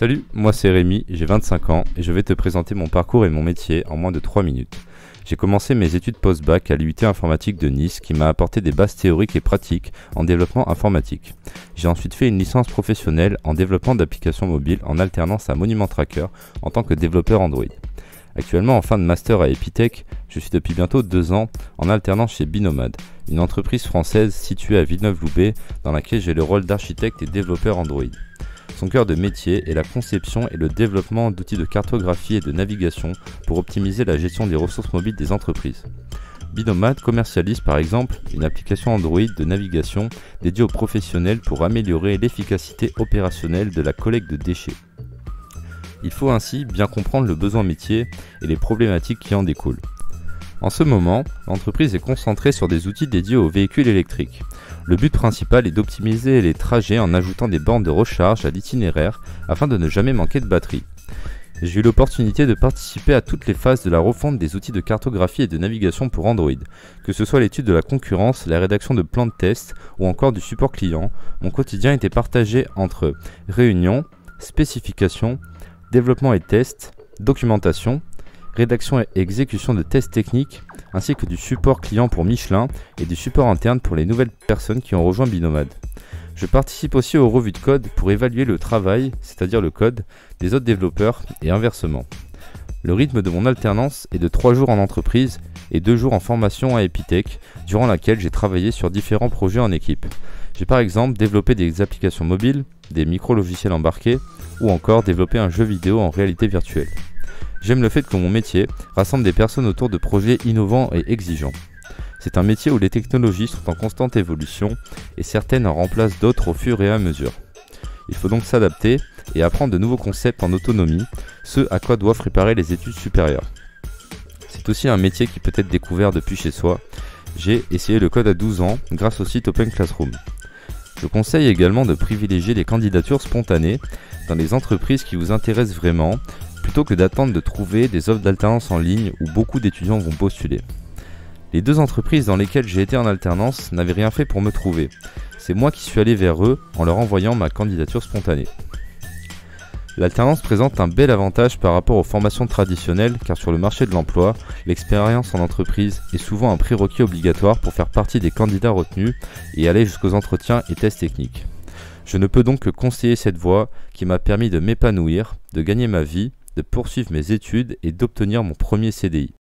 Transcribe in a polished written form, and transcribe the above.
Salut, moi c'est Rémi, j'ai 25 ans et je vais te présenter mon parcours et mon métier en moins de 3 minutes. J'ai commencé mes études post-bac à l'UIT informatique de Nice qui m'a apporté des bases théoriques et pratiques en développement informatique. J'ai ensuite fait une licence professionnelle en développement d'applications mobiles en alternance à Monument Tracker en tant que développeur Android. Actuellement en fin de master à Epitech, je suis depuis bientôt 2 ans en alternance chez Binomad, une entreprise française située à Villeneuve-Loubet dans laquelle j'ai le rôle d'architecte et développeur Android. Son cœur de métier est la conception et le développement d'outils de cartographie et de navigation pour optimiser la gestion des ressources mobiles des entreprises. Binomad commercialise par exemple une application Android de navigation dédiée aux professionnels pour améliorer l'efficacité opérationnelle de la collecte de déchets. Il faut ainsi bien comprendre le besoin métier et les problématiques qui en découlent. En ce moment, l'entreprise est concentrée sur des outils dédiés aux véhicules électriques. Le but principal est d'optimiser les trajets en ajoutant des bornes de recharge à l'itinéraire afin de ne jamais manquer de batterie. J'ai eu l'opportunité de participer à toutes les phases de la refonte des outils de cartographie et de navigation pour Android. Que ce soit l'étude de la concurrence, la rédaction de plans de test ou encore du support client, mon quotidien était partagé entre réunions, spécifications, développement et tests, documentation, rédaction et exécution de tests techniques, ainsi que du support client pour Michelin et du support interne pour les nouvelles personnes qui ont rejoint Binomad. Je participe aussi aux revues de code pour évaluer le travail, c'est-à-dire le code, des autres développeurs et inversement. Le rythme de mon alternance est de 3 jours en entreprise et 2 jours en formation à Epitech, durant laquelle j'ai travaillé sur différents projets en équipe. J'ai par exemple développé des applications mobiles, des micro-logiciels embarqués ou encore développé un jeu vidéo en réalité virtuelle. J'aime le fait que mon métier rassemble des personnes autour de projets innovants et exigeants. C'est un métier où les technologies sont en constante évolution et certaines en remplacent d'autres au fur et à mesure. Il faut donc s'adapter et apprendre de nouveaux concepts en autonomie, ce à quoi doivent préparer les études supérieures. C'est aussi un métier qui peut être découvert depuis chez soi. J'ai essayé le code à 12 ans grâce au site Open Classroom. Je conseille également de privilégier les candidatures spontanées dans les entreprises qui vous intéressent vraiment, plutôt que d'attendre de trouver des offres d'alternance en ligne où beaucoup d'étudiants vont postuler. Les 2 entreprises dans lesquelles j'ai été en alternance n'avaient rien fait pour me trouver. C'est moi qui suis allé vers eux en leur envoyant ma candidature spontanée. L'alternance présente un bel avantage par rapport aux formations traditionnelles car sur le marché de l'emploi, l'expérience en entreprise est souvent un prérequis obligatoire pour faire partie des candidats retenus et aller jusqu'aux entretiens et tests techniques. Je ne peux donc que conseiller cette voie qui m'a permis de m'épanouir, de gagner ma vie, de poursuivre mes études et d'obtenir mon premier CDI.